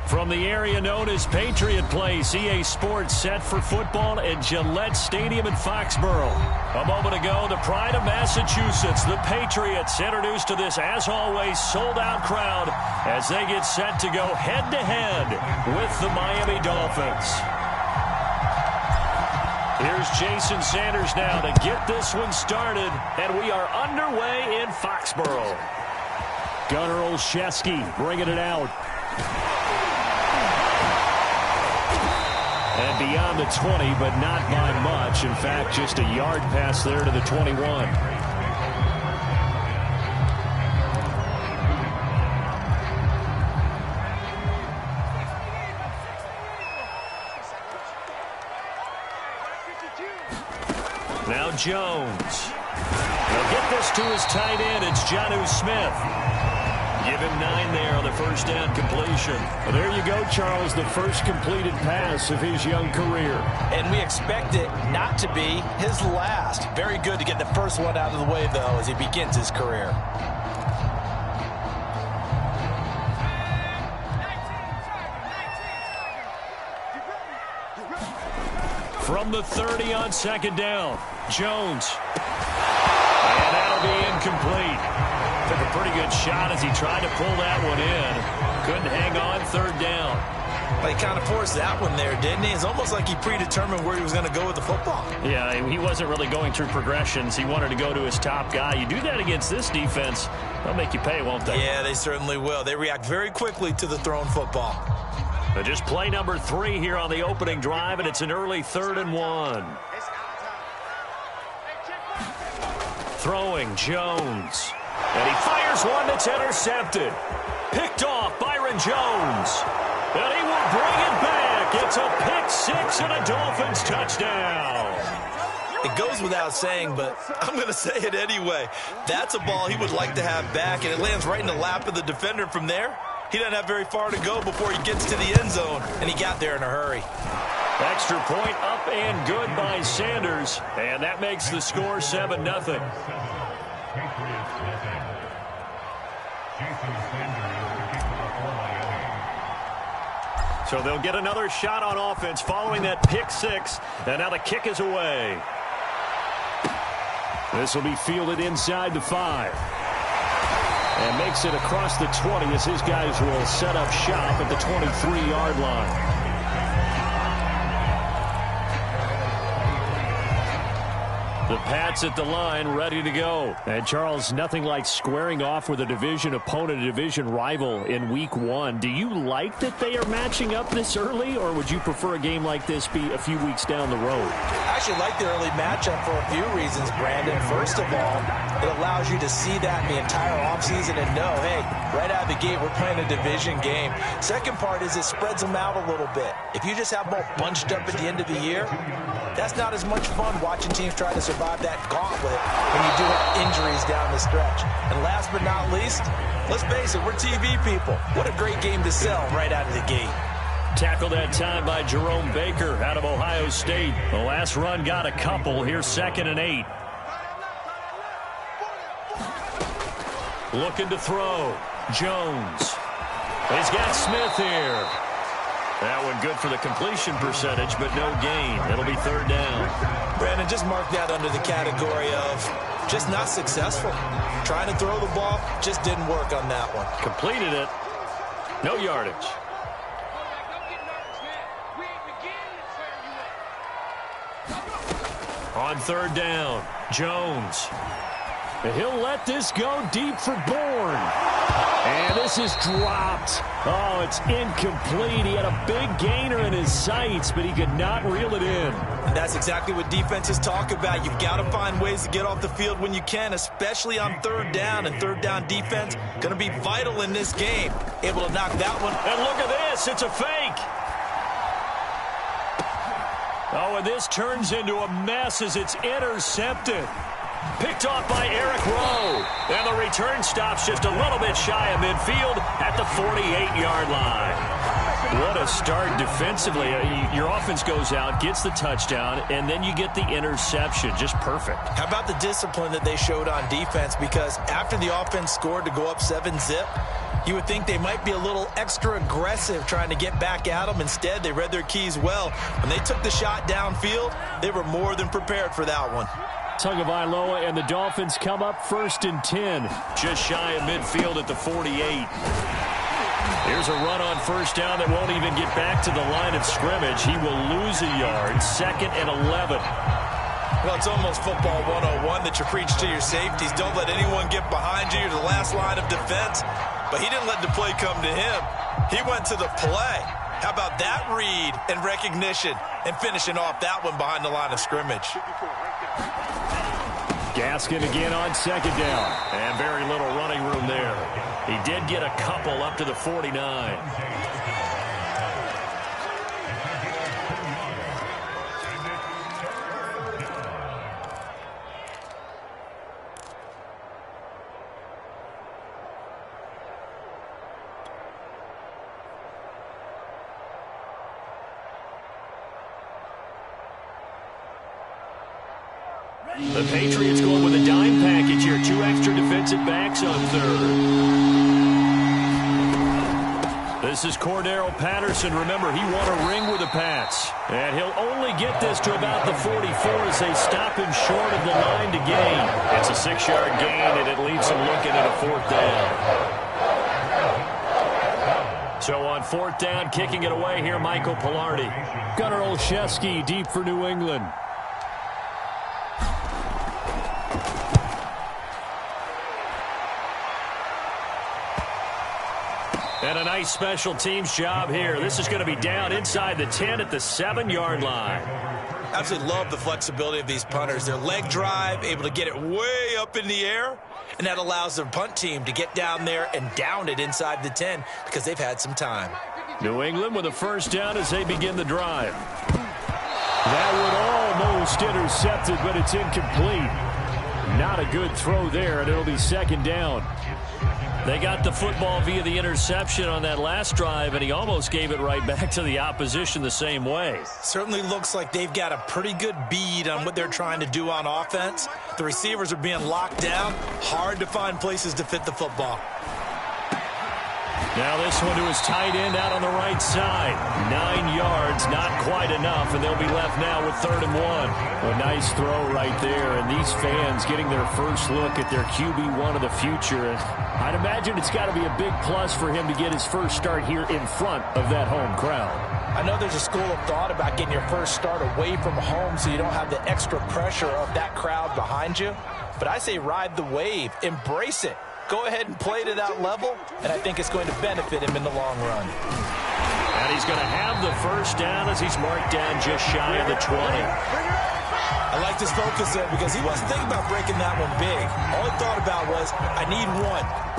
From the area known as Patriot Place, EA Sports set for football at Gillette Stadium in Foxborough. A moment ago, the pride of Massachusetts, the Patriots, introduced to this, as always, sold-out crowd as they get set to go head-to-head with the Miami Dolphins. Here's Jason Sanders now to get this one started, and we are underway in Foxborough. Gunnar Olszewski bringing it out. And beyond the 20, but not by much. In fact, just a yard pass there to the 21. Now Jones. He'll get this to his tight end. It's Jonnu Smith. Give him 9 there on the first down completion. Well, there you go, Charles, the first completed pass of his young career. And we expect it not to be his last. Very good to get the first one out of the way, though, as he begins his career. From the 30 on second down, Jones. And that'll be incomplete. Took a pretty good shot as he tried to pull that one in. Couldn't hang on third down. Well, he kind of forced that one there, didn't he? It's almost like he predetermined where he was going to go with the football. Yeah, he wasn't really going through progressions. He wanted to go to his top guy. You do that against this defense, they'll make you pay, won't they? Yeah, they certainly will. They react very quickly to the thrown football. But just play number 3 here on the opening drive, and it's an early 3rd and 1. Throwing, Jones. And he fires one that's intercepted. Picked off, Byron Jones. And he will bring it back. It's a pick 6 and a Dolphins touchdown. It goes without saying, but I'm going to say it anyway. That's a ball he would like to have back, and it lands right in the lap of the defender. From there, he doesn't have very far to go before he gets to the end zone, and he got there in a hurry. Extra point up and good by Sanders, and that makes the score 7-0. So they'll get another shot on offense following that pick 6, and now the kick is away. This will be fielded inside the 5. And makes it across the 20 as his guys will set up shop at the 23-yard line. The Pats at the line, ready to go. And, Charles, nothing like squaring off with a division opponent, a division rival in week 1. Do you like that they are matching up this early, or would you prefer a game like this be a few weeks down the road? I actually like the early matchup for a few reasons, Brandon. First of all, it allows you to see that in the entire offseason and know, hey, right out of the gate, we're playing a division game. Second part is it spreads them out a little bit. If you just have them all bunched up at the end of the year, that's not as much fun watching teams try to survive that gauntlet when you do have injuries down the stretch. And last but not least, let's face it, we're TV people. What a great game to sell right out of the gate. Tackled that time by Jerome Baker out of Ohio State. The last run got a couple. Here's 2nd and 8. Looking to throw. Jones. He's got Smith here. That one good for the completion percentage, but no gain. It'll be 3rd down. Brandon, just mark that under the category of just not successful. Trying to throw the ball, just didn't work on that one. Completed it. No yardage. On 3rd down, Jones. And he'll let this go deep for Bourne. And this is dropped. Oh, it's incomplete. He had a big gainer in his sights, but he could not reel it in. And that's exactly what defenses talk about. You've got to find ways to get off the field when you can, especially on 3rd down. And 3rd down defense going to be vital in this game. Able to knock that one. And look at this. It's a fake. Oh, and this turns into a mess as it's intercepted. Picked off by Eric Rowe. And the return stops just a little bit shy of midfield at the 48-yard line. What a start defensively. Your offense goes out, gets the touchdown, and then you get the interception. Just perfect. How about the discipline that they showed on defense? Because after the offense scored to go up 7-zip, You would think they might be a little extra aggressive trying to get back at them. Instead, they read their keys well. When they took the shot downfield, they were more than prepared for that one. Tagovailoa and the Dolphins come up 1st and 10. Just shy of midfield at the 48. Here's a run on 1st down that won't even get back to the line of scrimmage. He will lose a yard. 2nd and 11. Well, it's almost football 101 that you preach to your safeties. Don't let anyone get behind you. You're the last line of defense. But he didn't let the play come to him. He went to the play. How about that read and recognition and finishing off that one behind the line of scrimmage? Gaskin again on 2nd down. And very little running room there. He did get a couple up to the 49. The Patriots going with a dime package here. 2 extra defensive backs on 3rd. This is Cordero Patterson. Remember, he won a ring with the Pats. And he'll only get this to about the 44 as they stop him short of the line to gain. It's a 6-yard gain, and it leaves him looking at a 4th down. So on 4th down, kicking it away here, Michael Pilardi. Gunnar Olszewski deep for New England. And a nice special teams job here. This is going to be down inside the 10 at the 7-yard line. Absolutely love the flexibility of these punters. Their leg drive, able to get it way up in the air, and that allows their punt team to get down there and down it inside the 10 because they've had some time. New England with a 1st down as they begin the drive. That would almost intercepted, but it's incomplete. Not a good throw there, and it'll be 2nd down. They got the football via the interception on that last drive, and he almost gave it right back to the opposition the same way. Certainly looks like they've got a pretty good bead on what they're trying to do on offense. The receivers are being locked down. Hard to find places to fit the football. Now this one to his tight end out on the right side. 9 yards, not quite enough, and they'll be left now with 3rd and 1. A nice throw right there, and these fans getting their first look at their QB1 of the future. I'd imagine it's got to be a big plus for him to get his first start here in front of that home crowd. I know there's a school of thought about getting your first start away from home so you don't have the extra pressure of that crowd behind you. But I say ride the wave, embrace it. Go ahead and play to that level, and I think it's going to benefit him in the long run. And he's going to have the 1st down as he's marked down just shy of the 20. I liked his focus there because he wasn't thinking about breaking that one big. All he thought about was, I need 1.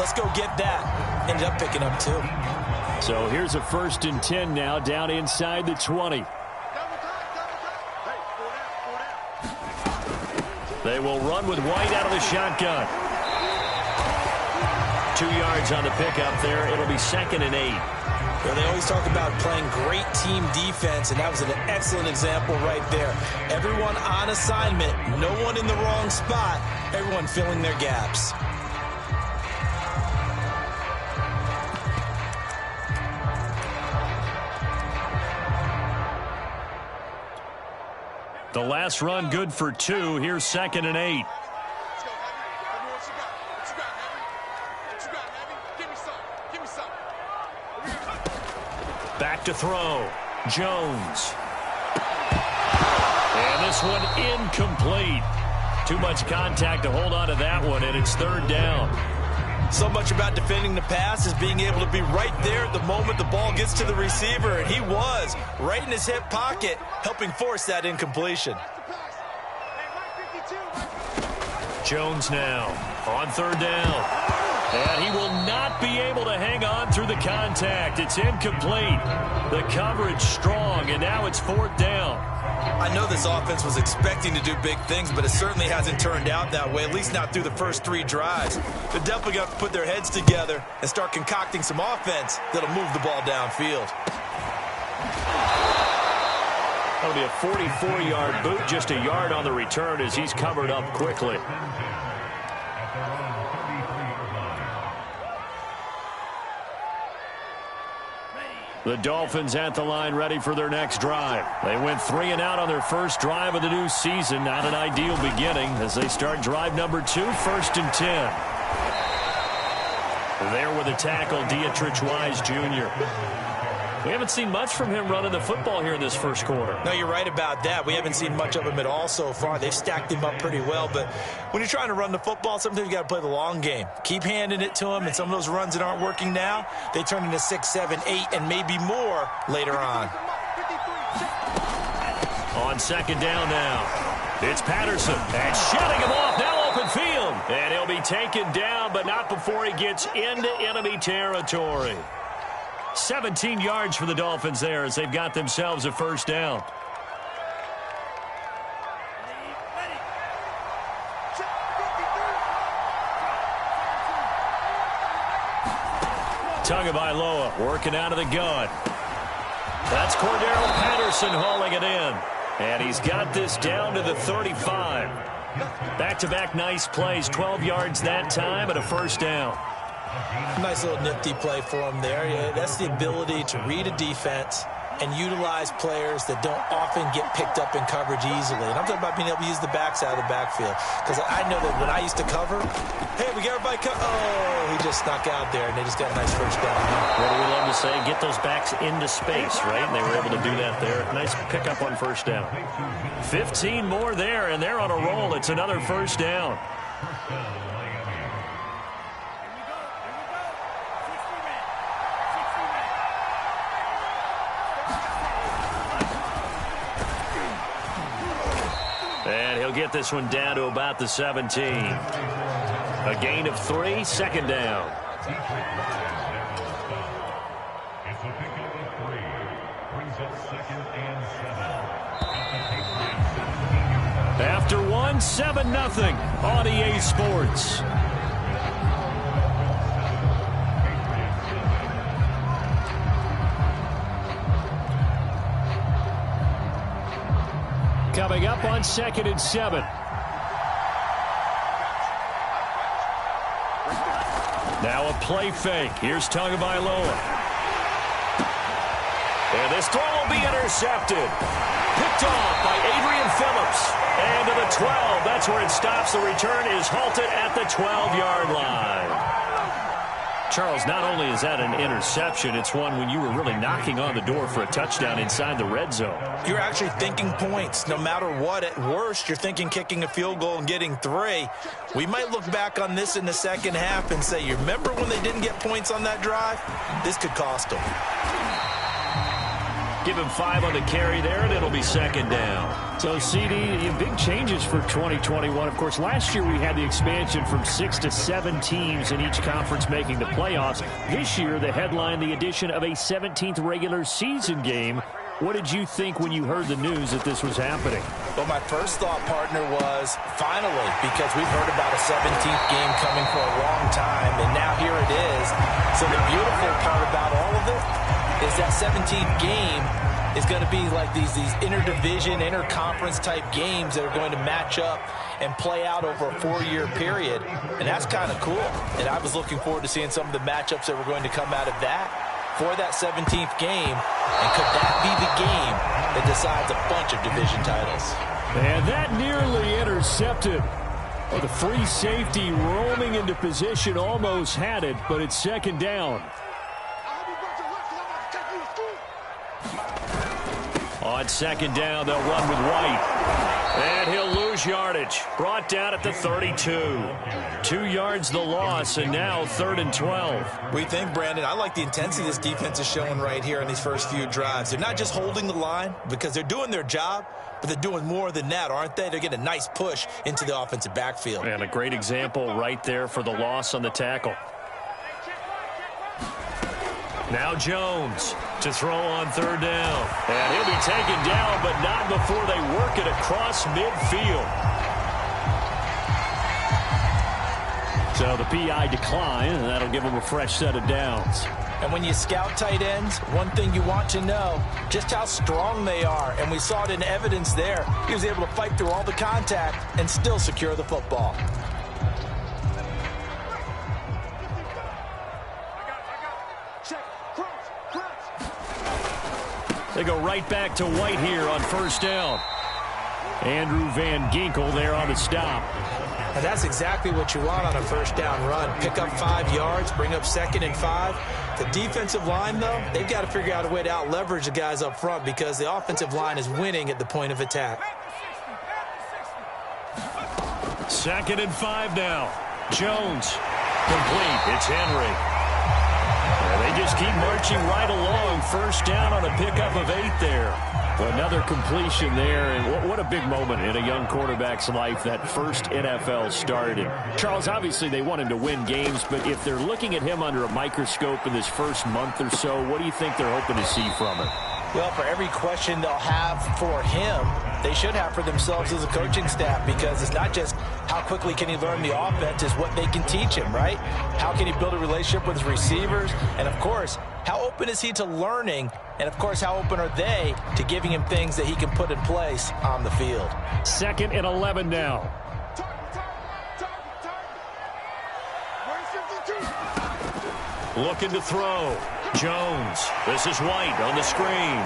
Let's go get that. Ended up picking up 2. So here's a 1st and 10 now down inside the 20. They will run with White out of the shotgun. 2 yards on the pickup there. It'll be 2nd and 8. Well, they always talk about playing great team defense, and that was an excellent example right there. Everyone on assignment, no one in the wrong spot, everyone filling their gaps. The last run good for 2. Here's 2nd and 8. Back to throw. Jones. And this one incomplete. Too much contact to hold on to that one, and it's 3rd down. So much about defending the pass is being able to be right there at the moment the ball gets to the receiver, and he was right in his hip pocket, helping force that incompletion. Jones now on 3rd down. And he will not be able to hang on through the contact. It's incomplete. The coverage strong, and now it's 4th down. I know this offense was expecting to do big things, but it certainly hasn't turned out that way, at least not through the first 3 drives. They're definitely going to put their heads together and start concocting some offense that'll move the ball downfield. That'll be a 44-yard boot, just a yard on the return as he's covered up quickly. The Dolphins at the line ready for their next drive. They went 3 and out on their first drive of the new season. Not an ideal beginning as they start drive number 2, 1st and 10. There with the tackle, Dietrich Wise Jr. We haven't seen much from him running the football here in this first quarter. No, you're right about that. We haven't seen much of him at all so far. They've stacked him up pretty well, but when you're trying to run the football, sometimes you got to play the long game. Keep handing it to him, and some of those runs that aren't working now, they turn into 6, 7, 8, and maybe more later on. On second down now, it's Patterson, and shutting him off, now open field. And he'll be taken down, but not before he gets into enemy territory. 17 yards for the Dolphins there as they've got themselves a first down. Tagovailoa working out of the gun. That's Cordero Patterson hauling it in. And he's got this down to the 35. Back-to-back nice plays, 12 yards that time and a first down. Nice little nifty play for him there. Yeah, that's the ability to read a defense and utilize players that don't often get picked up in coverage easily. And I'm talking about being able to use the backs out of the backfield. Because I know that when I used to cover, hey, we got everybody oh, he just snuck out there, and they just got a nice first down. What do we love to say? Get those backs into space, right? And they were able to do that there. Nice pickup on first down. 15 more there, and they're on a roll. It's another first down. And he'll get this one down to about the 17. A gain of 3, second down. After 1, 7-0 on EA Sports. Coming up on 2nd and 7. Now a play fake. Here's Tagovailoa. And this throw will be intercepted. Picked off by Adrian Phillips. And to the 12. That's where it stops. The return is halted at the 12-yard line. Charles, not only is that an interception, it's one when you were really knocking on the door for a touchdown inside the red zone. You're actually thinking points. No matter what, at worst, you're thinking kicking a field goal and getting 3. We might look back on this in the second half and say, you remember when they didn't get points on that drive? This could cost them. Give him 5 on the carry there, and it'll be second down. So, CD, big changes for 2021. Of course, last year we had the expansion from 6 to 7 teams in each conference making the playoffs. This year, the headline, the addition of a 17th regular season game. What did you think when you heard the news that this was happening? Well, my first thought, partner, was finally, because we've heard about a 17th game coming for a long time, and now here it is. So the beautiful part about all of it is that 17th game is going to be like these interdivision, interconference type games that are going to match up and play out over a 4-year period. And that's kind of cool. And I was looking forward to seeing some of the matchups that were going to come out of that for that 17th game. And could that be the game that decides a bunch of division titles? And that nearly intercepted. Oh, the free safety roaming into position almost had it, but it's second down. On second down, they'll run with White. And he'll lose yardage. Brought down at the 32. 2 yards the loss, and now 3rd and 12. We think, Brandon, I like the intensity this defense is showing right here in these first few drives. They're not just holding the line because they're doing their job, but they're doing more than that, aren't they? They're getting a nice push into the offensive backfield. And a great example right there for the loss on the tackle. Now Jones to throw on 3rd down. And he'll be taken down, but not before they work it across midfield. So the PI decline, and that'll give them a fresh set of downs. And when you scout tight ends, one thing you want to know, just how strong they are. And we saw it in evidence there. He was able to fight through all the contact and still secure the football. They go right back to White here on first down. Andrew Van Ginkel there on the stop. And that's exactly what you want on a first down run. Pick up 5 yards, bring up 2nd and 5. The defensive line, though, they've got to figure out a way to out-leverage the guys up front because the offensive line is winning at the point of attack. 2nd and 5 now. Jones. Complete. It's Henry. And they just keep marching right along. First down on a pickup of 8 there. Another completion there, and what a big moment in a young quarterback's life, that first NFL start. And Charles, obviously they want him to win games, but if they're looking at him under a microscope in this first month or so, what do you think they're hoping to see from him? Well, for every question they'll have for him, they should have for themselves as a coaching staff, because it's not just how quickly can he learn the offense, it's what they can teach him, right? How can he build a relationship with his receivers? And, of course, how open is he to learning? And, of course, how open are they to giving him things that he can put in place on the field? 2nd and 11 now. Looking to throw. Jones. This is White on the screen.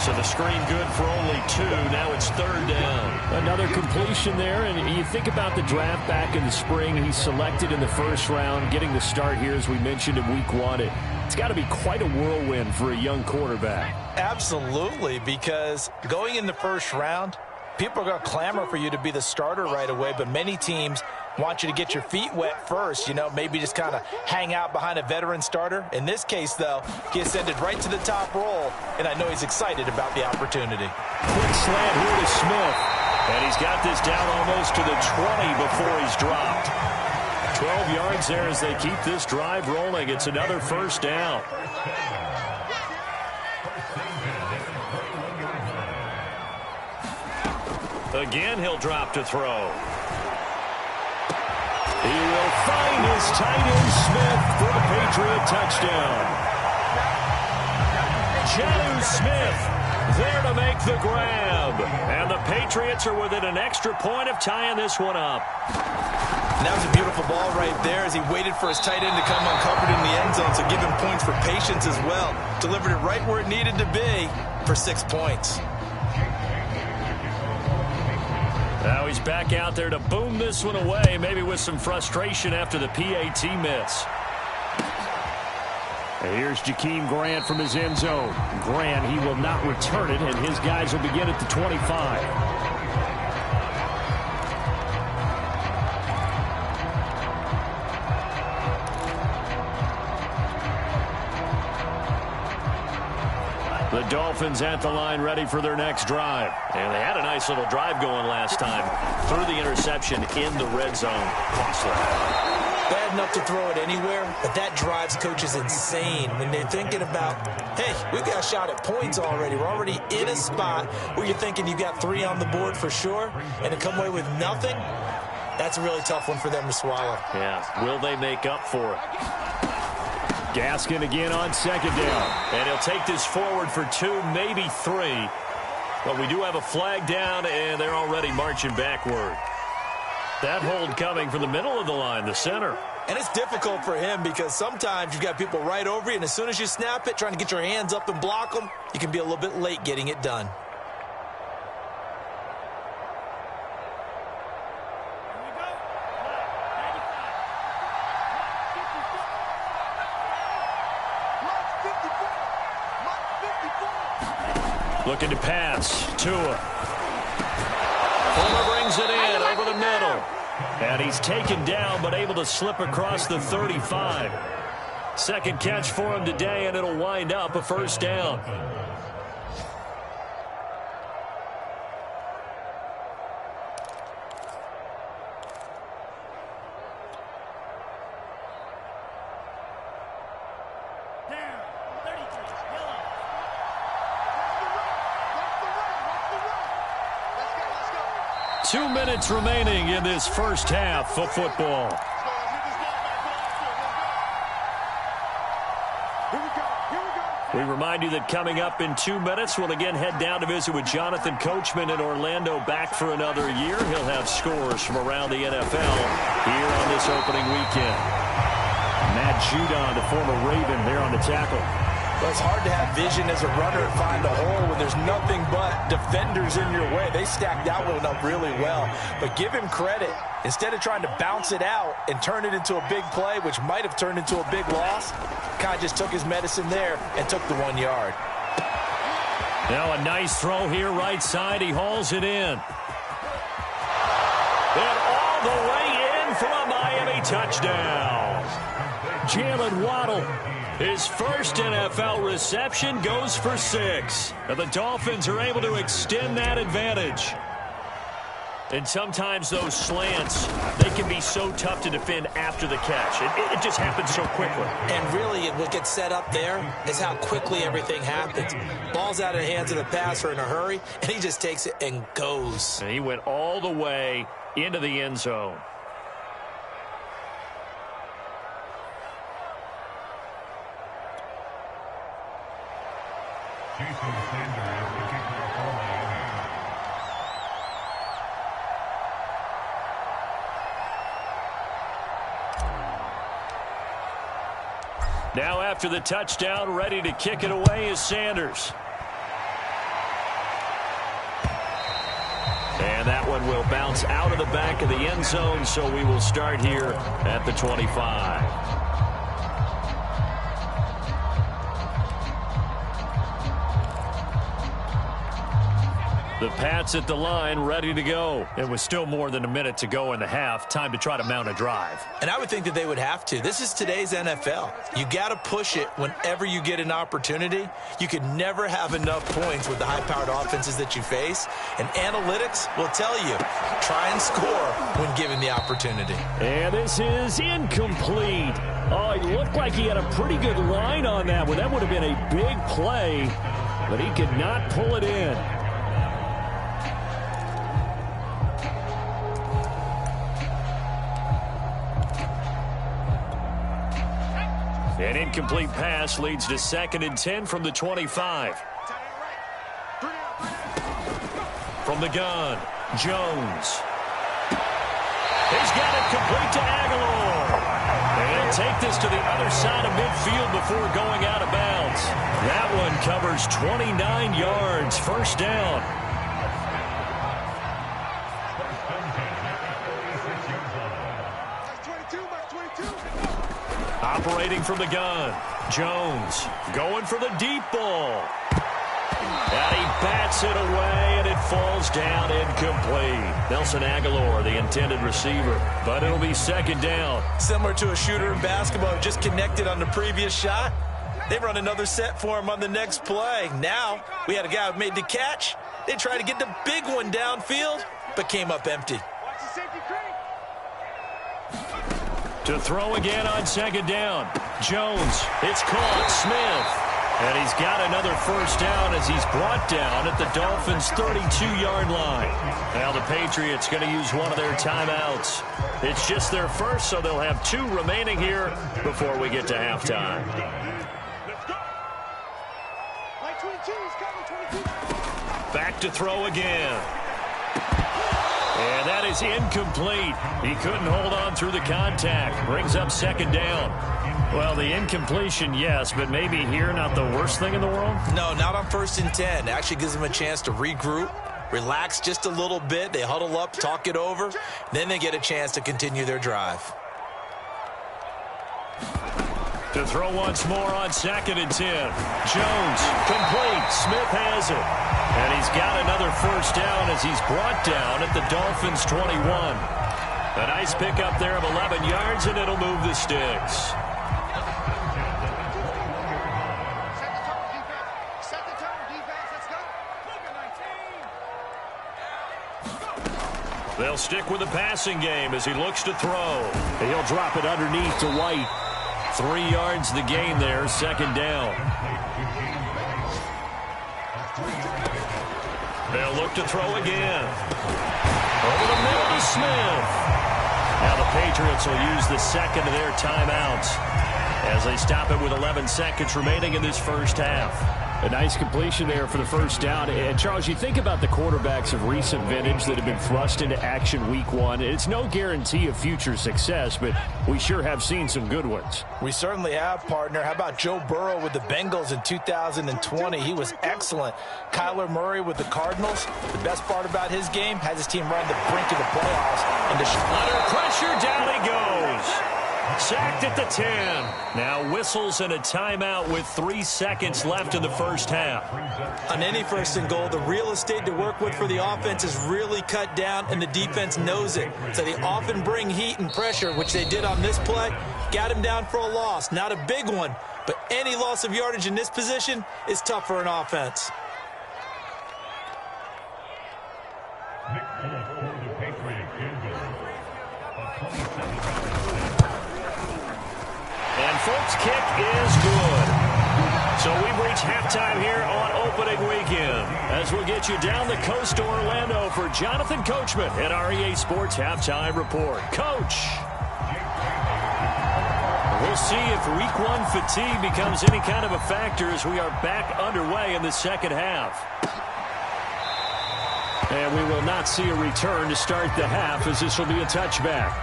So the screen good for only 2. Now it's 3rd down. Another completion there, and you think about the draft back in the spring. He's selected in the first round, getting the start here, as we mentioned, in week 1. It's got to be quite a whirlwind for a young quarterback. Absolutely, because going in the first round, people are going to clamor for you to be the starter right away, but many teams want you to get your feet wet first, you know, maybe just kind of hang out behind a veteran starter. In this case, though, he ascended right to the top roll, and I know he's excited about the opportunity. Quick slant here to Smith, and he's got this down almost to the 20 before he's dropped. 12 yards there as they keep this drive rolling. It's another first down. Again, he'll drop to throw. He will find his tight end Smith for the Patriot touchdown. Jonnu Smith there to make the grab. And the Patriots are within an extra point of tying this one up. And that was a beautiful ball right there as he waited for his tight end to come uncovered in the end zone, so give him points for patience as well. Delivered it right where it needed to be for 6 points. Now he's back out there to boom this one away, maybe with some frustration after the PAT miss. And here's Jakeem Grant from his end zone. Grant, he will not return it, and his guys will begin at the 25. The Dolphins at the line, ready for their next drive. And they had a nice little drive going last time. Threw the interception in the red zone. Costly. Bad enough to throw it anywhere, but that drives coaches insane when they're thinking about, hey, we've got a shot at points already. We're already in a spot where you're thinking you've got 3 on the board for sure, and to come away with nothing, that's a really tough one for them to swallow. Yeah, will they make up for it? Gaskin again on 2nd down. And he'll take this forward for 2, maybe 3. But we do have a flag down, and they're already marching backward. That hold coming from the middle of the line, the center. And it's difficult for him because sometimes you've got people right over you, and as soon as you snap it, trying to get your hands up and block them, you can be a little bit late getting it done. Looking to pass. Tua. Fuller brings it in over the middle. And he's taken down, but able to slip across the 35. Second catch for him today, and it'll wind up a first down. Two minutes remaining in this first half of football. We remind you that coming up in 2 minutes, we'll again head down to visit with Jonathan Coachman in Orlando, back for another year. He'll have scores from around the NFL here on this opening weekend. Matt Judon, the former Raven, there on the tackle. Well, it's hard to have vision as a runner and find a hole when there's nothing but defenders in your way. They stacked that one up really well. But give him credit. Instead of trying to bounce it out and turn it into a big play, which might have turned into a big loss, kind of just took his medicine there and took the 1 yard. Now a nice throw here right side. He hauls it in. And all the way in for a Miami touchdown. Jalen Waddle, his first NFL reception, goes for 6. And the Dolphins are able to extend that advantage. And sometimes those slants, they can be so tough to defend after the catch. It just happens so quickly. And really, what gets set up there is how quickly everything happens. Ball's out of the hands of the passer in a hurry, and he just takes it and goes. And he went all the way into the end zone. Now after the touchdown, ready to kick it away is Sanders. And that one will bounce out of the back of the end zone, so we will start here at the 25. The Pats at the line, ready to go. It was still more than a minute to go in the half. Time to try to mount a drive. And I would think that they would have to. This is today's NFL. You got to push it whenever you get an opportunity. You can never have enough points with the high-powered offenses that you face. And analytics will tell you, try and score when given the opportunity. And this is incomplete. Oh, it looked like he had a pretty good line on that one. That would have been a big play, but he could not pull it in. An incomplete pass leads to 2nd and 10 from the 25. From the gun, Jones. He's got it complete to Aguilar. And take this to the other side of midfield before going out of bounds. That one covers 29 yards, first down. Operating from the gun, Jones going for the deep ball. And he bats it away, and it falls down incomplete. Nelson Aguilar, the intended receiver, but it'll be 2nd down. Similar to a shooter in basketball who just connected on the previous shot. They run another set for him on the next play. Now we had a guy who made the catch. They tried to get the big one downfield, but came up empty. To throw again on 2nd down. Jones, it's caught. Smith. And he's got another first down as he's brought down at the Dolphins' 32-yard line. Now the Patriots going to use one of their timeouts. It's just their first, so they'll have 2 remaining here before we get to halftime. Back to throw again. And that is incomplete. He couldn't hold on through the contact. Brings up 2nd down. Well, the incompletion, yes, but maybe here not the worst thing in the world? No, not on 1st and 10. Actually gives them a chance to regroup, relax just a little bit. They huddle up, talk it over. Then they get a chance to continue their drive. To throw once more on 2nd and 10. Jones, complete. Smith has it. And he's got another first down as he's brought down at the Dolphins' 21. A nice pickup there of 11 yards, and it'll move the sticks. They'll stick with the passing game as he looks to throw. He'll drop it underneath to White. 3 yards the gain there, 2nd down. They'll look to throw again. Over the middle to Smith. Now the Patriots will use the 2nd of their timeouts as they stop it with 11 seconds remaining in this first half. A nice completion there for the first down. And, Charles, you think about the quarterbacks of recent vintage that have been thrust into action week one. It's no guarantee of future success, but we sure have seen some good ones. We certainly have, partner. How about Joe Burrow with the Bengals in 2020? He was excellent. Kyler Murray with the Cardinals. The best part about his game, has his team run the brink of the playoffs. And under pressure, down he goes. Sacked at the 10. Now whistles and a timeout with 3 seconds left in the first half. On any first and goal, the real estate to work with for the offense is really cut down, and the defense knows it. So they often bring heat and pressure, which they did on this play. Got him down for a loss. Not a big one, but any loss of yardage in this position is tough for an offense. And folks, kick is good. So we've reached halftime here on opening weekend. As we'll get you down the coast to Orlando for Jonathan Coachman at our EA Sports Halftime Report. Coach. We'll see if week one fatigue becomes any kind of a factor as we are back underway in the second half. And we will not see a return to start the half, as this will be a touchback.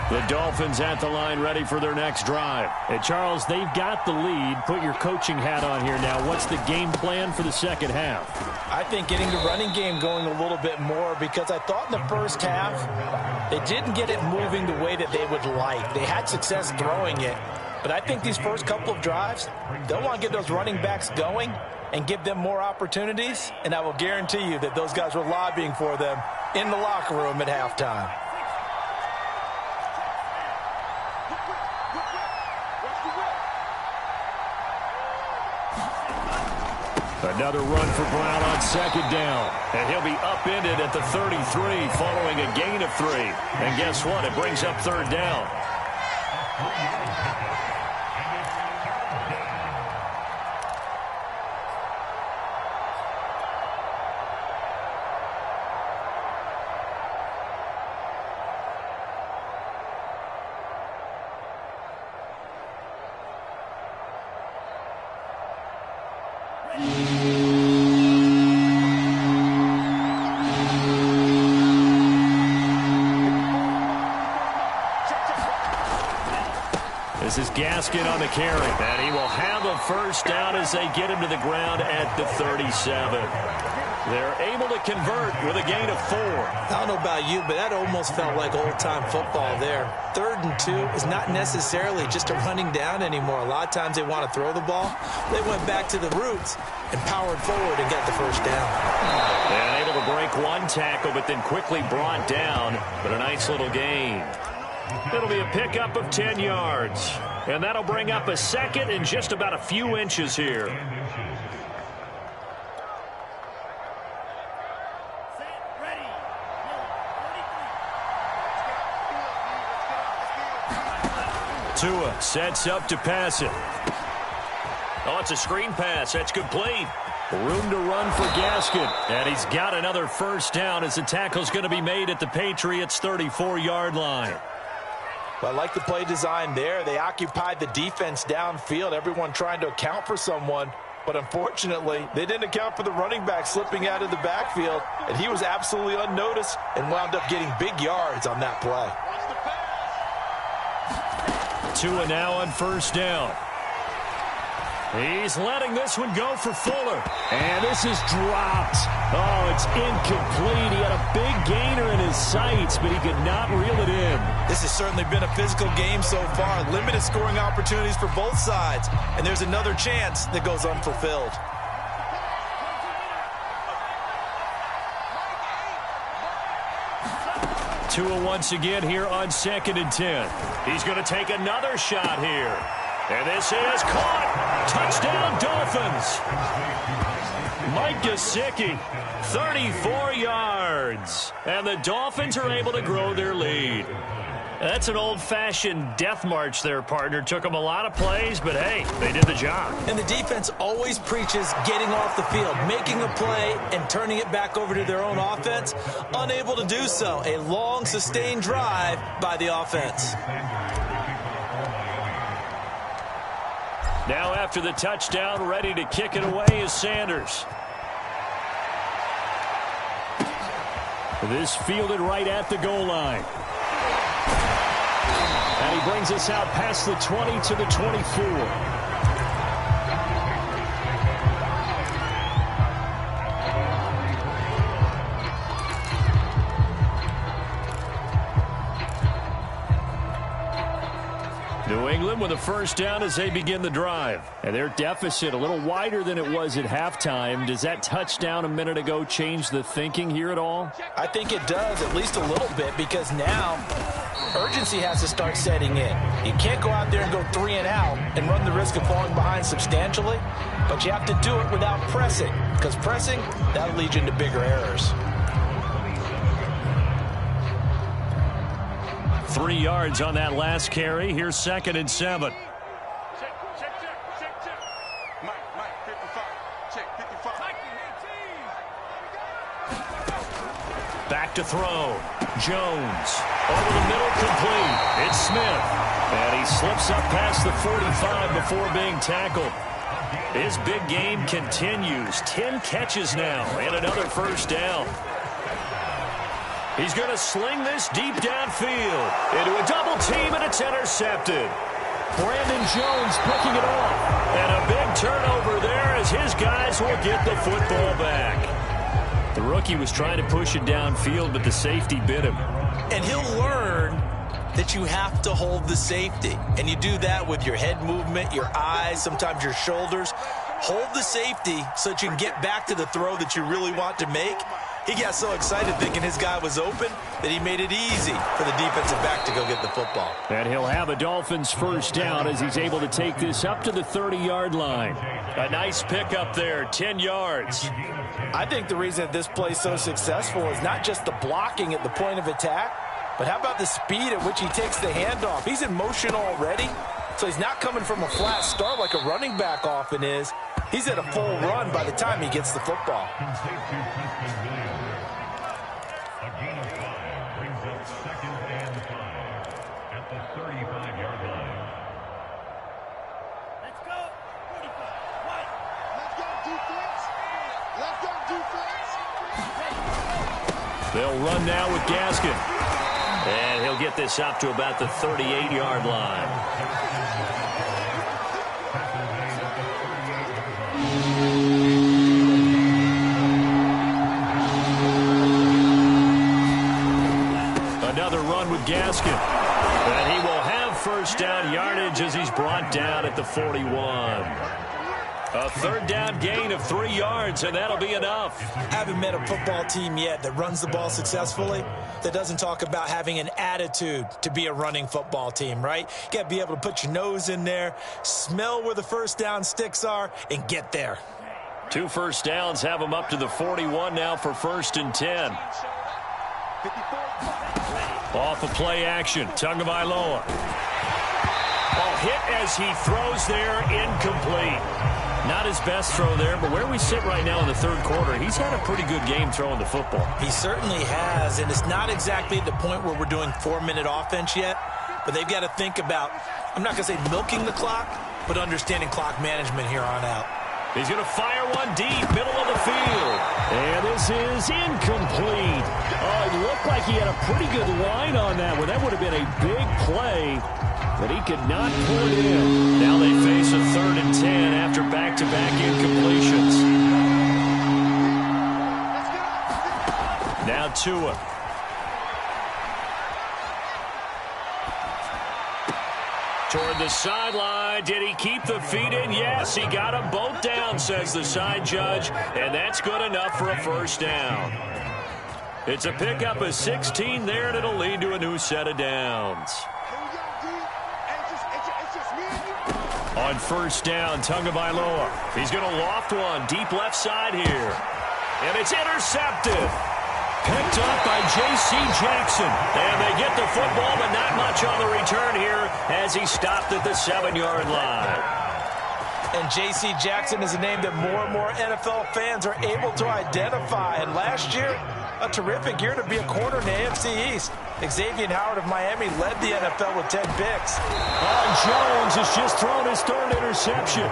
The Dolphins at the line, ready for their next drive. And Charles, they've got the lead. Put your coaching hat on here now. What's the game plan for the second half? I think getting the running game going a little bit more, because I thought in the first half they didn't get it moving the way that they would like. They had success throwing it, but I think these first couple of drives, they'll want to get those running backs going and give them more opportunities, and I will guarantee you that those guys were lobbying for them in the locker room at halftime. Another run for Brown on second down. And he'll be upended at the 33 following a gain of 3. And guess what? It brings up third down. This is Gaskin on the carry, and he will have a first down as they get him to the ground at the 37. They're able to convert with a gain of 4. I don't know about you, but that almost felt like old-time football there. 3rd and 2 is not necessarily just a running down anymore. A lot of times they want to throw the ball. They went back to the roots and powered forward and got the first down. And able to break one tackle, but then quickly brought down. But a nice little gain. It'll be a pickup of 10 yards. And that'll bring up a second and just about a few inches here. Tua sets up to pass it. Oh, it's a screen pass. That's complete. Room to run for Gaskin. And he's got another first down as the tackle's going to be made at the Patriots' 34-yard line. Well, I like the play design there. They occupied the defense downfield, everyone trying to account for someone. But unfortunately, they didn't account for the running back slipping out of the backfield. And he was absolutely unnoticed and wound up getting big yards on that play. Tua now on first down. He's letting this one go for Fuller. And this is dropped. Oh, it's incomplete. He had a big gainer in his sights, but he could not reel it in. This has certainly been a physical game so far. Limited scoring opportunities for both sides. And there's another chance that goes unfulfilled. Tua once again here on 2nd and 10. He's going to take another shot here. And this is caught. Touchdown, Dolphins. Mike Gesicki, 34 yards. And the Dolphins are able to grow their lead. That's an old-fashioned death march there, partner. Took them a lot of plays, but hey, they did the job. And the defense always preaches getting off the field, making a play, and turning it back over to their own offense. Unable to do so. A long, sustained drive by the offense. Now after the touchdown, ready to kick it away is Sanders. This fielded right at the goal line. And he brings us out past the 20 to the 24. New England with a first down as they begin the drive. And their deficit a little wider than it was at halftime. Does that touchdown a minute ago change the thinking here at all? I think it does, at least a little bit, because now urgency has to start setting in. You can't go out there and go 3 and out and run the risk of falling behind substantially, but you have to do it without pressing, because pressing, that'll lead you into bigger errors. 3 yards on that last carry. Here's 2nd and 7. Back to throw. Jones. Over the middle, complete. It's Smith. And he slips up past the 45 before being tackled. His big game continues. 10 catches now and another first down. He's going to sling this deep downfield into a double team, and it's intercepted. Brandon Jones picking it off. And a big turnover there as his guys will get the football back. The rookie was trying to push it downfield, but the safety bit him. And he'll learn that you have to hold the safety. And you do that with your head movement, your eyes, sometimes your shoulders. Hold the safety so that you can get back to the throw that you really want to make. He got so excited thinking his guy was open that he made it easy for the defensive back to go get the football. And he'll have a Dolphins first down as he's able to take this up to the 30-yard line. A nice pickup there, 10 yards. I think the reason that this play is so successful is not just the blocking at the point of attack, but how about the speed at which he takes the handoff? He's in motion already, so he's not coming from a flat start like a running back often is. He's at a full run by the time he gets the football. They'll run now with Gaskin. And he'll get this up to about the 38-yard line. Another run with Gaskin. And he will have first down yardage as he's brought down at the 41. A third down gain of 3 yards, and that'll be enough. I haven't met a football team yet that runs the ball successfully that doesn't talk about having an attitude to be a running football team, right? You got to be able to put your nose in there, smell where the first down sticks are, and get there. 2 first downs have him up to the 41 now for 1st and 10. Off of play action, Tagovailoa. Hit as he throws there, incomplete. Not his best throw there, but where we sit right now in the third quarter, he's had a pretty good game throwing the football. He certainly has, and it's not exactly at the point where we're doing 4-minute offense yet, but they've got to think about, I'm not going to say milking the clock, but understanding clock management here on out. He's going to fire one deep, middle of the field. And this is incomplete. Oh, it looked like he had a pretty good line on that one. That would have been a big play, but he could not pull it in. Now they face a 3rd and 10 after back-to-back incompletions. Now Tua. Toward the sideline. Did he keep the feet in? Yes, he got them both down, says the side judge, and that's good enough for a first down. It's a pickup of 16 there, and it'll lead to a new set of downs. On first down, Tagovailoa. He's going to loft one deep left side here. And it's intercepted. Picked up by J.C. Jackson. And they get the football, but not much on the return here as he stopped at the 7-yard line. And J.C. Jackson is a name that more and more NFL fans are able to identify. And last year, a terrific year to be a corner in the AFC East. Xavier Howard of Miami led the NFL with 10 picks. Jones has just thrown his third interception.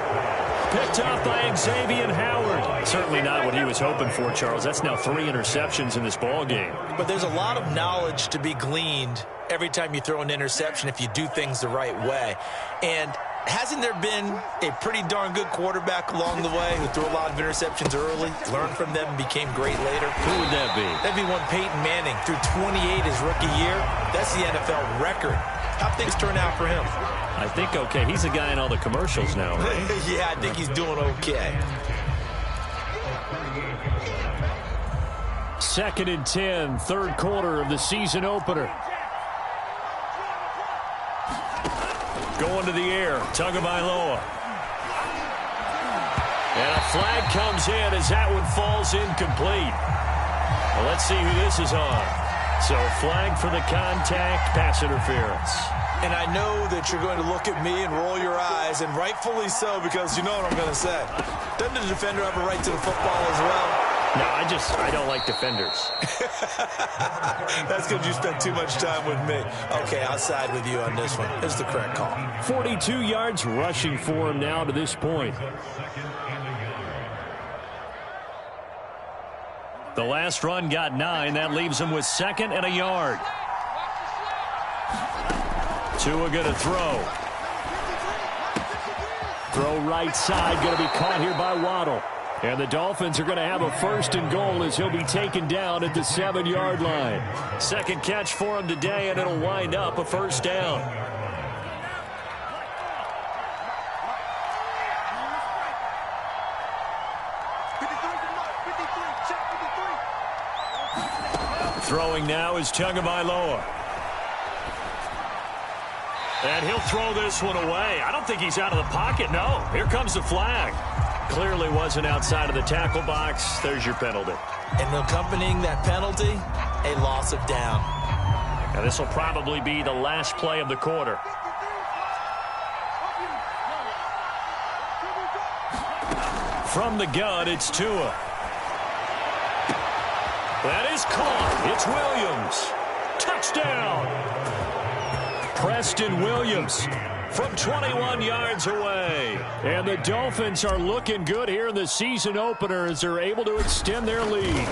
Picked up by Xavier Howard. Certainly not what he was hoping for, Charles. That's now 3 interceptions in this ball game. But there's a lot of knowledge to be gleaned every time you throw an interception if you do things the right way. And hasn't there been a pretty darn good quarterback along the way who threw a lot of interceptions early, learned from them, and became great later? Who would that be? That'd be one Peyton Manning. Threw 28 his rookie year. That's the NFL record. How'd things turn out for him? I think okay. He's a guy in all the commercials now, right? Yeah, I think he's doing okay. 2nd and 10, third quarter of the season opener. Going to the air, Tagovailoa. And a flag comes in as that one falls incomplete. Well, let's see who this is on. So flag for the contact, pass interference. And I know that you're going to look at me and roll your eyes, and rightfully so, because you know what I'm going to say. Doesn't the defender have a right to the football as well? No, I don't like defenders. That's because you spent too much time with me. Okay, I'll side with you on this one. It's the correct call. 42 yards rushing for him now to this point. The last run got 9. That leaves him with 2nd and a yard. Tua going to throw. Throw right side, going to be caught here by Waddle. And the Dolphins are going to have a 1st and goal as he'll be taken down at the 7-yard line. Second catch for him today, and it'll wind up a 1st down. Throwing now is Tagovailoa. And he'll throw this one away. I don't think he's out of the pocket, no. Here comes the flag. Clearly wasn't outside of the tackle box. There's your penalty. And accompanying that penalty, a loss of down. Now this will probably be the last play of the quarter. From the gun, it's Tua. That is caught. It's Williams. Touchdown. Preston Williams from 21 yards away. And the Dolphins are looking good here in the season opener as they're able to extend their lead.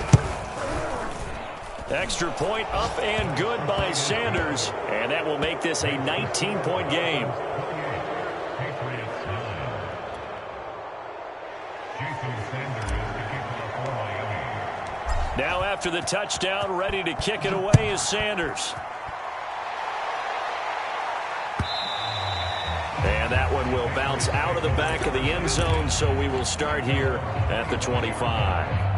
Extra point up and good by Sanders. And that will make this a 19-point game. Now after the touchdown, ready to kick it away is Sanders. And that one will bounce out of the back of the end zone, so we will start here at the 25.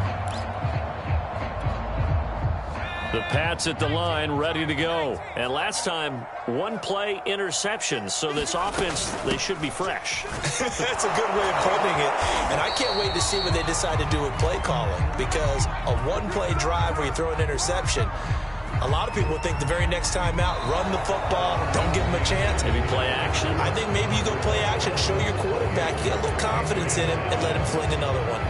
The Pats at the line, ready to go. And last time, one play interception, so this offense, they should be fresh. That's a good way of putting it. And I can't wait to see what they decide to do with play calling, because a one-play drive where you throw an interception, a lot of people think the very next time out, run the football, don't give him a chance. Maybe play action. I think maybe you go play action, show your quarterback, you got a little confidence in him, and let him fling another one.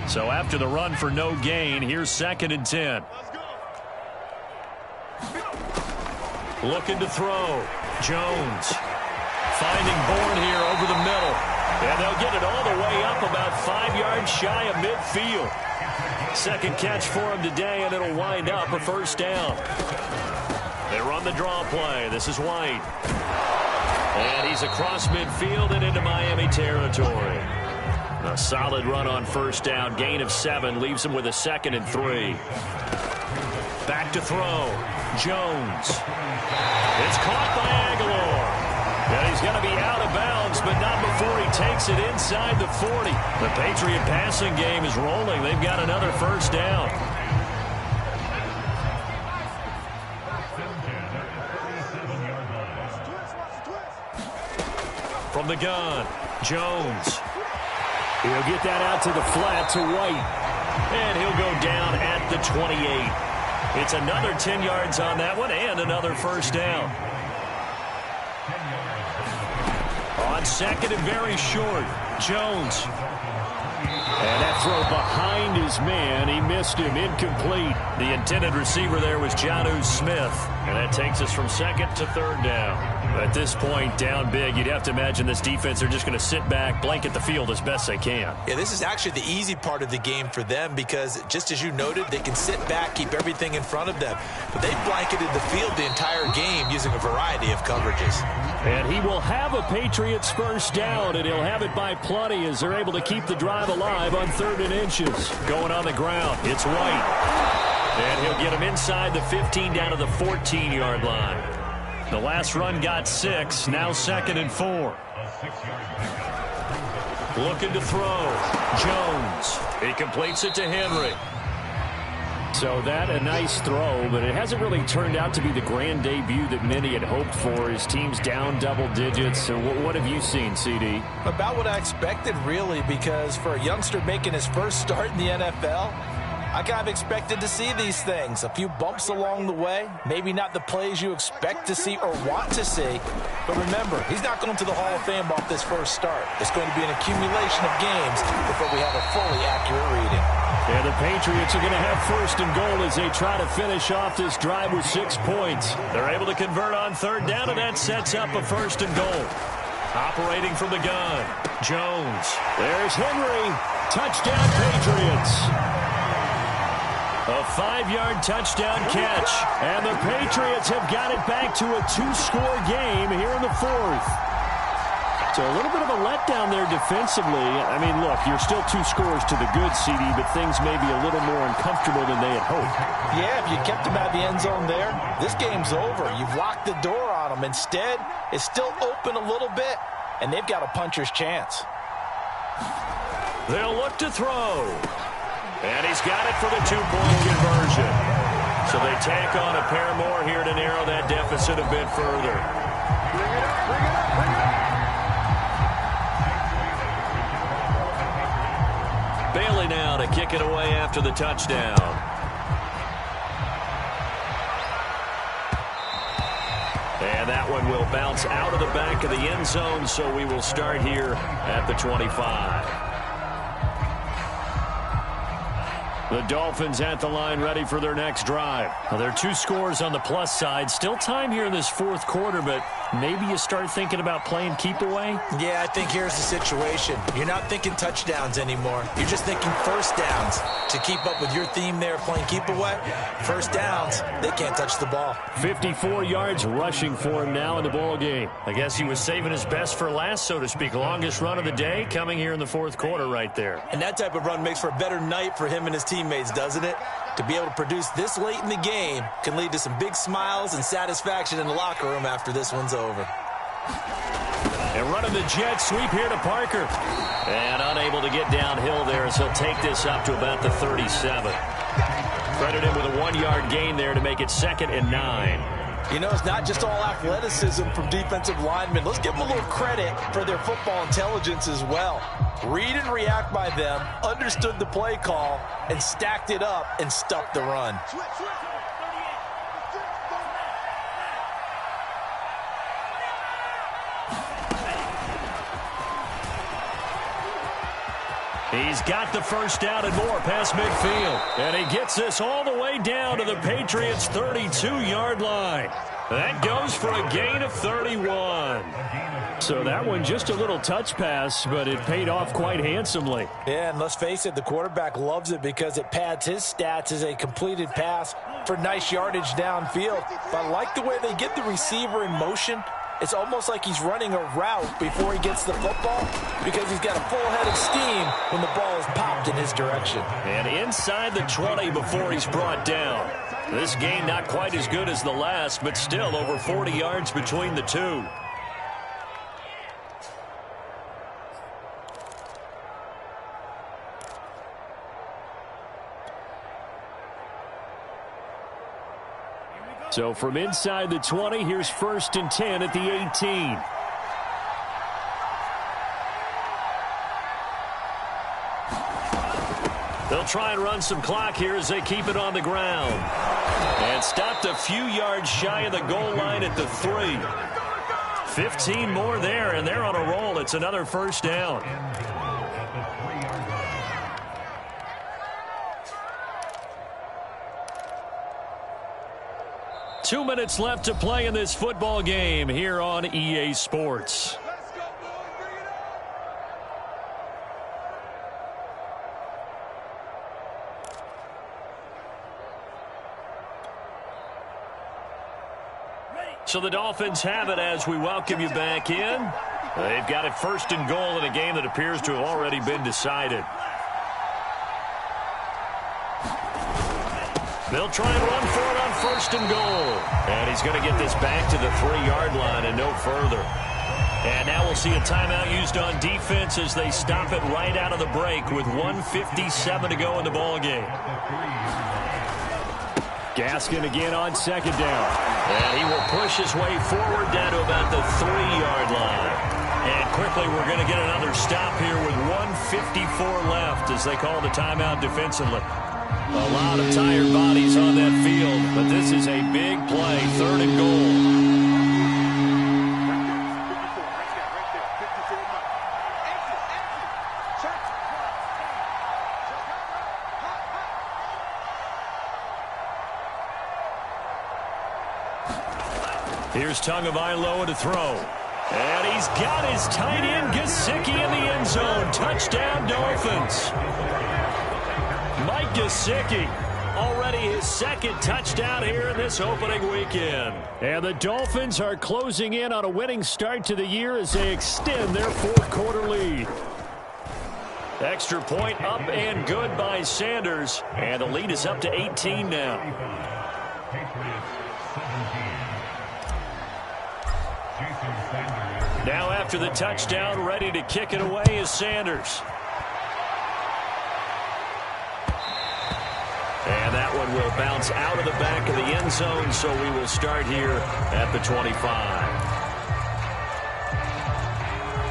So after the run for no gain, here's 2nd and 10. Looking to throw. Jones. Finding Bourne here over the middle. And they'll get it all the way up about 5 yards shy of midfield. Second catch for him today, and it'll wind up a 1st down. They run the draw play. This is White. And he's across midfield and into Miami territory. A solid run on 1st down. Gain of 7 leaves him with a 2nd and 3. Back to throw. Jones. It's caught by Aguilar. And he's going to be out of bounds, but not before he takes it inside the 40. The Patriot passing game is rolling. They've got another 1st down. From the gun, Jones. He'll get that out to the flat to White. And he'll go down at the 28. It's another 10 yards on that one and another first down. On second and very short, Jones. And that throw behind his man. He missed him. Incomplete. The intended receiver there was Jonnu Smith. And that takes us from second to third down. At this point, down big, you'd have to imagine this defense are just going to sit back, blanket the field as best they can. Yeah, this is actually the easy part of the game for them because, just as you noted, they can sit back, keep everything in front of them. But they blanketed the field the entire game using a variety of coverages. And he will have a Patriots first down, and he'll have it by plenty as they're able to keep the drive alive on 3rd and inches. Going on the ground, it's White. And he'll get him inside the 15 down to the 14-yard line. The last run got 6, now 2nd and 4. Looking to throw. Jones. He completes it to Henry. So that a nice throw, but it hasn't really turned out to be the grand debut that many had hoped for. His team's down double digits. So what have you seen, CD? About what I expected, really, because for a youngster making his first start in the NFL, I kind of expected to see these things. A few bumps along the way. Maybe not the plays you expect to see or want to see. But remember, he's not going to the Hall of Fame off this first start. It's going to be an accumulation of games before we have a fully accurate reading. And the Patriots are going to have 1st and goal as they try to finish off this drive with 6 points. They're able to convert on 3rd down, and that sets up a 1st and goal. Operating from the gun, Jones. There's Henry. Touchdown, Patriots. A 5-yard touchdown catch. And the Patriots have got it back to a 2-score game here in the 4th. So a little bit of a letdown there defensively. I mean, look, you're still 2 scores to the good, CD, but things may be a little more uncomfortable than they had hoped. Yeah, if you kept them out of the end zone there, this game's over. You've locked the door on them. Instead, it's still open a little bit, and they've got a puncher's chance. They'll look to throw. And he's got it for the 2-point conversion. So they tack on a pair more here to narrow that deficit a bit further. Bring it up, bring it up, bring it up. Bailey now to kick it away after the touchdown. And that one will bounce out of the back of the end zone, so we will start here at the 25. The Dolphins at the line ready for their next drive. Well, there are 2 scores on the plus side. Still time here in this 4th quarter, but maybe you start thinking about playing keep away? Yeah, I think here's the situation. You're not thinking touchdowns anymore. You're just thinking first downs. To keep up with your theme there, playing keep away, first downs, they can't touch the ball. 54 yards rushing for him now in the ball game. I guess he was saving his best for last, so to speak. Longest run of the day coming here in the 4th quarter right there. And that type of run makes for a better night for him and his teammates, doesn't it? To be able to produce this late in the game can lead to some big smiles and satisfaction in the locker room after this one's over. And running the jet sweep here to Parker. And unable to get downhill there as he'll take this up to about the 37. Credit him with a 1-yard gain there to make it 2nd and 9. You know, it's not just all athleticism from defensive linemen. Let's give them a little credit for their football intelligence as well. Read and react by them, understood the play call, and stacked it up and stuffed the run. He's got the first down and more past midfield. And he gets this all the way down to the Patriots' 32-yard line. That goes for a gain of 31. So that one just a little touch pass, but it paid off quite handsomely. Yeah, and let's face it, the quarterback loves it because it pads his stats as a completed pass for nice yardage downfield. But I like the way they get the receiver in motion. It's almost like he's running a route before he gets the football because he's got a full head of steam when the ball is popped in his direction. And inside the 20 before he's brought down. This game not quite as good as the last, but still over 40 yards between the two. So from inside the 20, here's 1st and 10 at the 18. They'll try and run some clock here as they keep it on the ground. And stopped a few yards shy of the goal line at the 3. 15 more there, and they're on a roll. It's another first down. Two minutes left to play in this football game here on EA Sports. So the Dolphins have it as we welcome you back in. They've got it first and goal in a game that appears to have already been decided. They'll try and run for it on first and goal. And he's going to get this back to the 3-yard line and no further. And now we'll see a timeout used on defense as they stop it right out of the break with 1:57 to go in the ballgame. Gaskin again on second down. And he will push his way forward down to about the 3-yard line. And quickly we're going to get another stop here with 1:54 left as they call the timeout defensively. A lot of tired bodies on that field, but this is a big play, 3rd and goal. Here's Tagovailoa to throw. And he's got his tight end Gesicki in the end zone. Touchdown, Dolphins. Mike Gesicki, already his 2nd touchdown here in this opening weekend. And the Dolphins are closing in on a winning start to the year as they extend their 4th-quarter lead. Extra point up and good by Sanders. And the lead is up to 18 now. Now after the touchdown, ready to kick it away is Sanders. And that one will bounce out of the back of the end zone, so we will start here at the 25.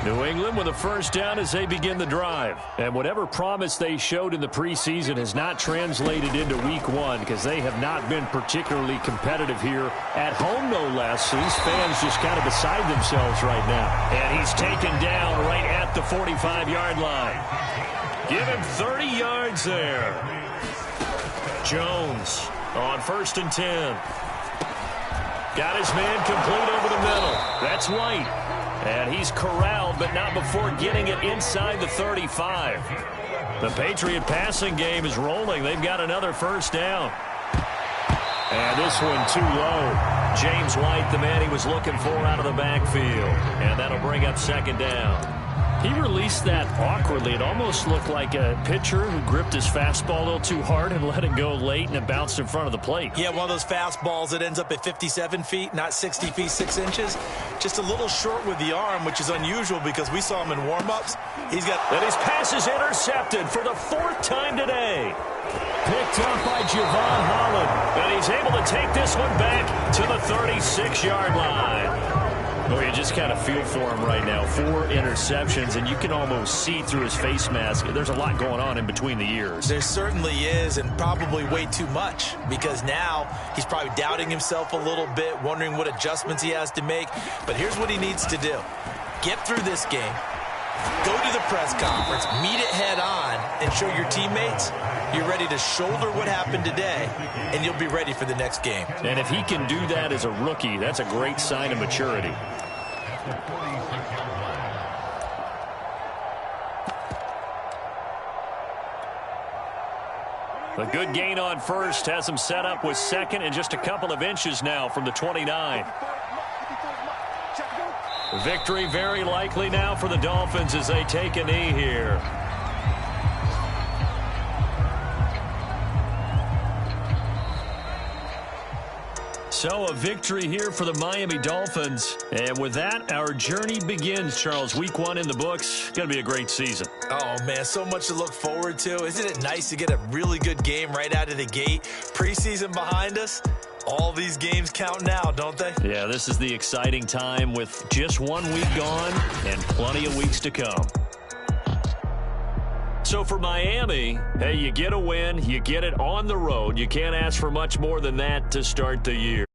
New England with a first down as they begin the drive. And whatever promise they showed in the preseason has not translated into week 1 because they have not been particularly competitive here at home, no less. So these fans just kind of beside themselves right now. And he's taken down right at the 45-yard line. Give him 30 yards there. Jones on 1st and 10. Got his man complete over the middle. That's White. And he's corralled, but not before getting it inside the 35. The Patriot passing game is rolling. They've got another first down. And this one too low. James White, the man he was looking for out of the backfield. And that'll bring up 2nd down. He released that awkwardly. It almost looked like a pitcher who gripped his fastball a little too hard and let it go late, and it bounced in front of the plate. Yeah, one of those fastballs that ends up at 57 feet, not 60 feet, 6 inches. Just a little short with the arm, which is unusual because we saw him in warm-ups. And his pass is intercepted for the 4th time today. Picked up by Javon Holland. And he's able to take this one back to the 36-yard line. Oh, you just kind of feel for him right now. 4 interceptions, and you can almost see through his face mask. There's a lot going on in between the ears. There certainly is, and probably way too much, because now he's probably doubting himself a little bit, wondering what adjustments he has to make. But here's what he needs to do. Get through this game, go to the press conference, meet it head on, and show your teammates you're ready to shoulder what happened today, and you'll be ready for the next game. And if he can do that as a rookie, that's a great sign of maturity. A good gain on first has him set up with 2nd and just a couple of inches now from the 29. Victory very likely now for the Dolphins as they take a knee here. So a victory here for the Miami Dolphins. And with that, our journey begins, Charles. Week 1 in the books. Going to be a great season. Oh, man, so much to look forward to. Isn't it nice to get a really good game right out of the gate? Preseason behind us. All these games count now, don't they? Yeah, this is the exciting time with just 1 week gone and plenty of weeks to come. So for Miami, hey, you get a win, you get it on the road. You can't ask for much more than that to start the year.